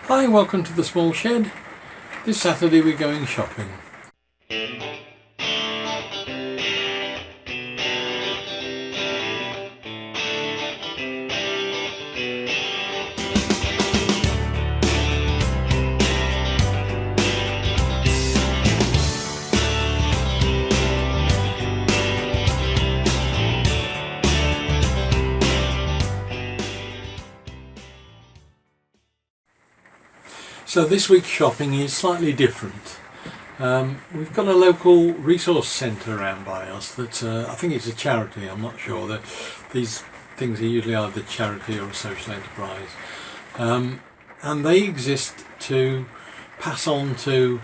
Hi, welcome to the small shed. This Saturday we're going shopping. So this week's shopping is slightly different. We've got a local resource centre around by us that I think it's a charity, I'm not sure. These things are usually either charity or a social enterprise. And they exist to pass on to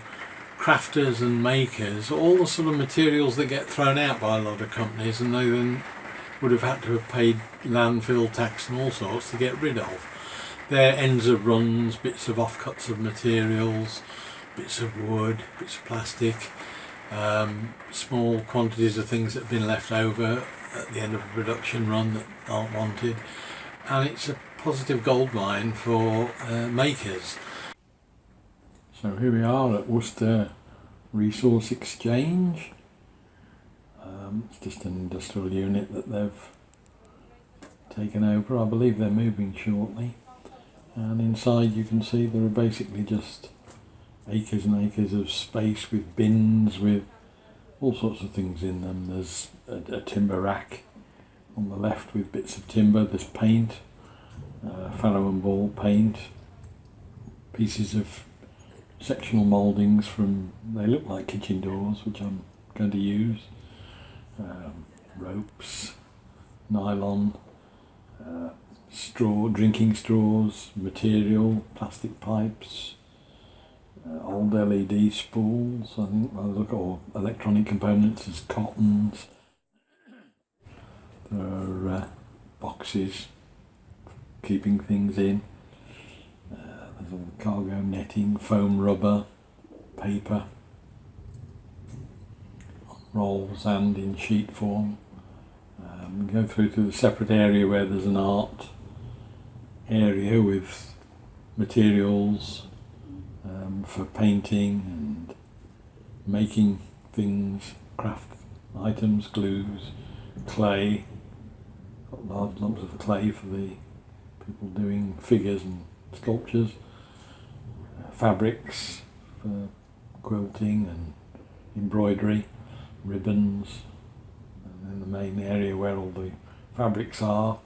crafters and makers all the sort of materials that get thrown out by a lot of companies and they then would have had to have paid landfill tax and all sorts to get rid of. They're ends of runs, bits of offcuts of materials, bits of wood, bits of plastic, small quantities of things that have been left over at the end of a production run that aren't wanted, and it's a positive goldmine for makers. So here we are at Worcester Resource Exchange. It's just an industrial unit that they've taken over. I believe they're moving shortly. And inside you can see there are basically just acres and acres of space with bins with all sorts of things in them. There's a timber rack on the left with bits of timber. There's paint, fallow and ball paint, pieces of sectional mouldings from, they look like kitchen doors, which I'm going to use, ropes, nylon, straw, drinking straws, material, plastic pipes, old LED spools, I think, or electronic components as cottons. There are boxes keeping things in. There's all cargo netting, foam rubber, paper, rolls and in sheet form. Go through to the separate area where there's an art area with materials for painting and making things, craft items, glues, clay, got large lumps of clay for the people doing figures and sculptures, fabrics for quilting and embroidery, ribbons, and then the main area where all the fabrics are.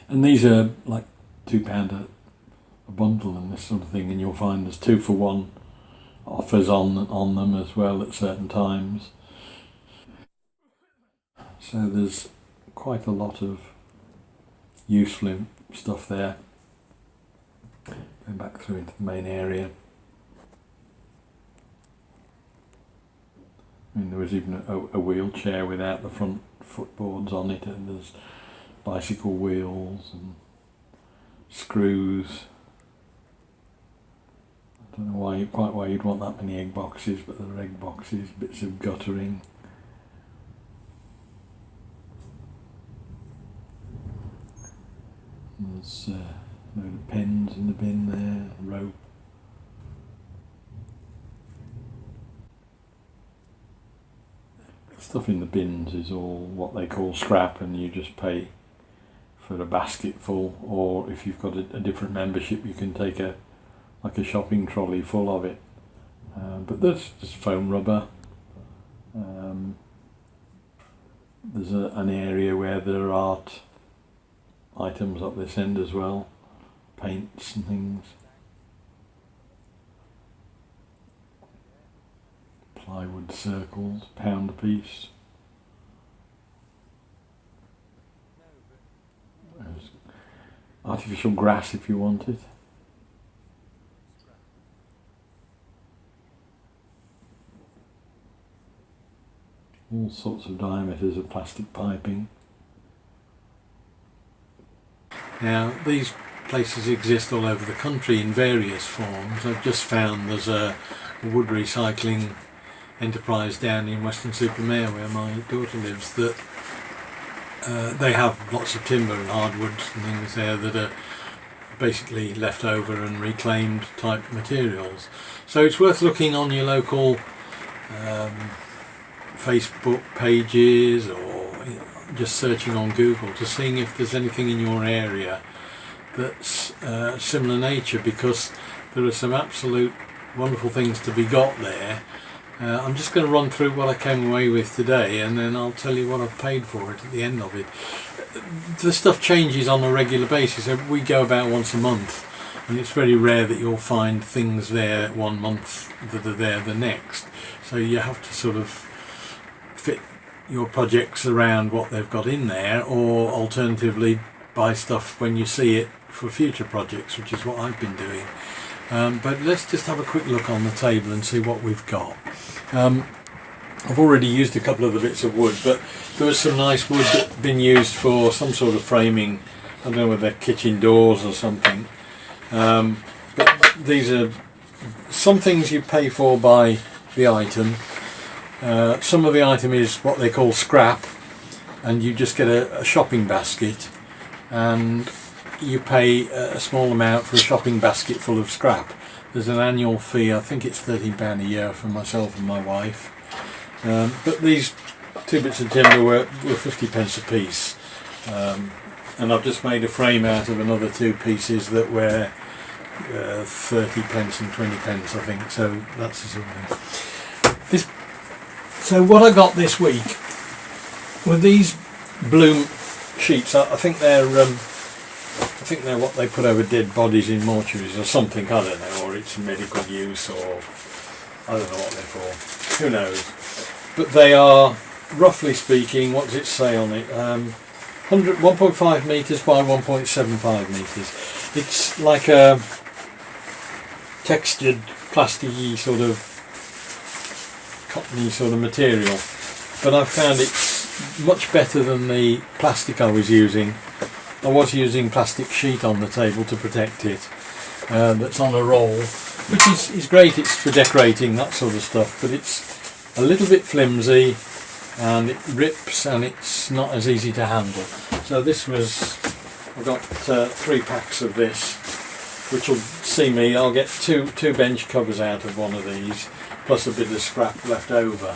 And these are like £2 a bundle and this sort of thing, and you'll find there's 2 for 1 offers on them as well at certain times. So there's quite a lot of useful stuff there. Going back through into the main area. I mean, there was even a wheelchair without the front footboards on it, and there's bicycle wheels and screws. I don't know quite why you'd want that many egg boxes, but there are egg boxes, bits of guttering. There's a load of pens in the bin there, rope. Stuff in the bins is all what they call scrap, and you just pay for a basket full, or if you've got a different membership you can take a shopping trolley full of it. But there's just foam rubber. There's an area where there are art items up this end as well, paints and things. Plywood circles, £1 a piece. There's artificial grass if you want it. All sorts of diameters of plastic piping. Now these places exist all over the country in various forms. I've just found there's a wood recycling enterprise down in Weston-super-Mare where my daughter lives that they have lots of timber and hardwoods and things there that are basically leftover and reclaimed type materials. So it's worth looking on your local Facebook pages, or just searching on Google to seeing if there's anything in your area that's similar nature, because there are some absolute wonderful things to be got there. I'm just going to run through what I came away with today, and then I'll tell you what I've paid for it at the end of it. The stuff changes on a regular basis. We go about once a month, and it's very rare that you'll find things there 1 month that are there the next. So you have to sort of fit your projects around what they've got in there, or alternatively buy stuff when you see it for future projects, which is what I've been doing. But let's just have a quick look on the table and see what we've got. I've already used a couple of the bits of wood, but there was some nice wood that's been used for some sort of framing. I don't know whether they're kitchen doors or something. But these are some things you pay for by the item. Some of the item is what they call scrap, and you just get a shopping basket, and you pay a small amount for a shopping basket full of scrap. There's an annual fee, I think it's £13 a year for myself and my wife. But these two bits of timber were 50p a piece. And I've just made a frame out of another two pieces that were 30p and 20p, I think, so that's the sort of thing. So what I got this week were these bloom sheets. I think they're what they put over dead bodies in mortuaries or something, I don't know, or it's medical use, or I don't know what they're for, who knows. But they are, roughly speaking, what does it say on it, 1.5 metres by 1.75 metres. It's like a textured plasticky sort of cottony sort of material, but I've found it's much better than the plastic I was using. I was using plastic sheet on the table to protect it, that's on a roll, which is great. It's for decorating, that sort of stuff, but it's a little bit flimsy and it rips and it's not as easy to handle. So this was, I've got 3 packs of this, which will see me, I'll get two bench covers out of one of these, plus a bit of scrap left over.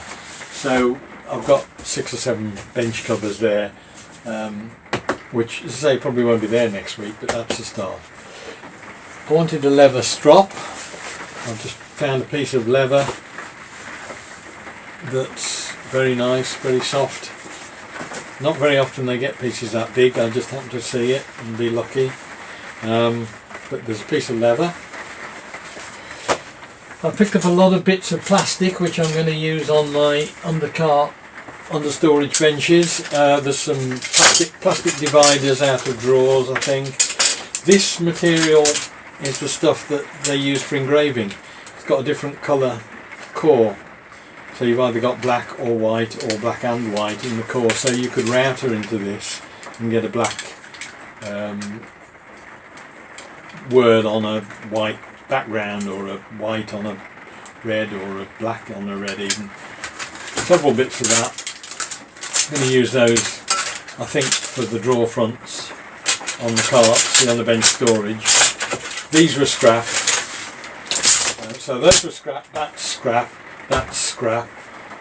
So I've got 6 or 7 bench covers there, which, as I say, probably won't be there next week, but that's a start. I wanted a leather strop. I've just found a piece of leather that's very nice, very soft. Not very often they get pieces that big, I just happen to see it and be lucky. But there's a piece of leather. I picked up a lot of bits of plastic which I'm going to use on my undercart, under storage benches. There's some plastic dividers out of drawers, I think. This material is the stuff that they use for engraving. It's got a different colour core. So you've either got black or white, or black and white in the core. So you could router into this and get a black word on a white background, or a white on a red, or a black on a red even. Several bits of that. I'm going to use those, I think, for the drawer fronts on the carts, the on the bench storage. These were scrap. So those were scrap, that's scrap, that's scrap.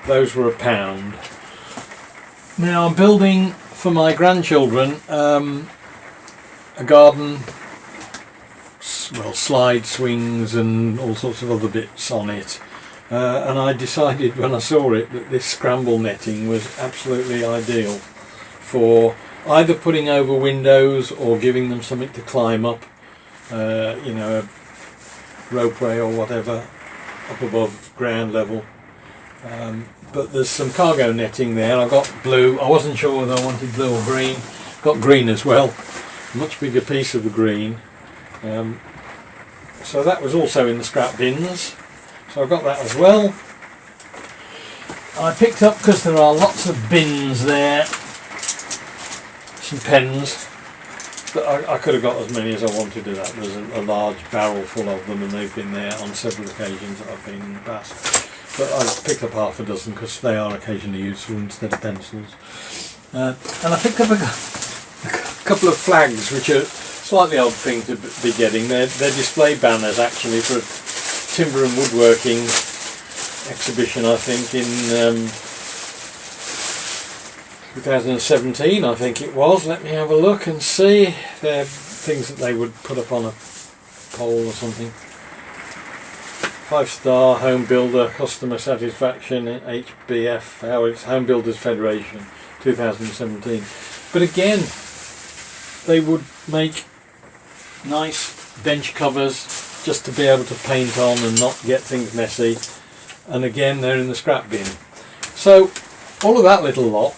Those were £1. Now I'm building for my grandchildren a garden, well, slide swings and all sorts of other bits on it. And I decided when I saw it that this scramble netting was absolutely ideal for either putting over windows or giving them something to climb up, you know, a ropeway or whatever up above ground level. But there's some cargo netting there. I got blue. I wasn't sure whether I wanted blue or green. Got green as well. A much bigger piece of the green. So that was also in the scrap bins. So I've got that as well. I picked up, because there are lots of bins there, some pens, but I could have got as many as I wanted of that. There's a large barrel full of them, and they've been there on several occasions that I've been in the past. But I've picked up half a dozen because they are occasionally useful instead of pencils. And I picked up a couple of flags which are slightly odd thing to be getting. They're display banners actually for a timber and woodworking exhibition, I think, in 2017, I think it was. Let me have a look and see. They're things that they would put up on a pole or something. 5-star home builder customer satisfaction, HBF, how it's Home Builders Federation 2017. But again, they would make nice bench covers just to be able to paint on and not get things messy, and again they're in the scrap bin. So all of that little lot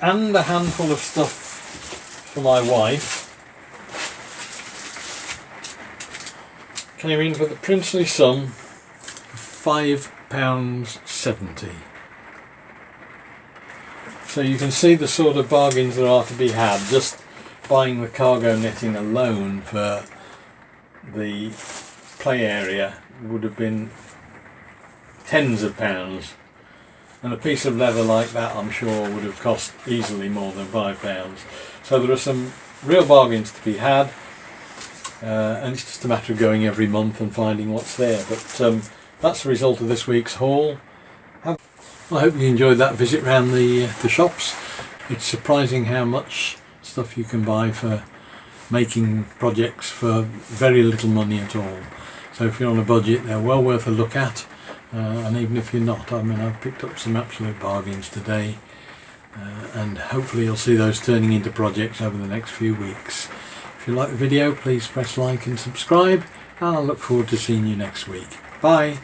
and a handful of stuff for my wife came in for the princely sum of £5.70. So you can see the sort of bargains there are to be had. Just buying the cargo netting alone for the play area would have been tens of pounds, and a piece of leather like that I'm sure would have cost easily more than £5. So there are some real bargains to be had, and it's just a matter of going every month and finding what's there. But that's the result of this week's haul. I hope you enjoyed that visit round the shops. It's surprising how much stuff you can buy for making projects for very little money at all. So if you're on a budget, they're well worth a look at, and even if you're not, I mean, I've picked up some absolute bargains today, and hopefully you'll see those turning into projects over the next few weeks. If you like the video, please press like and subscribe, and I look forward to seeing you next week. Bye!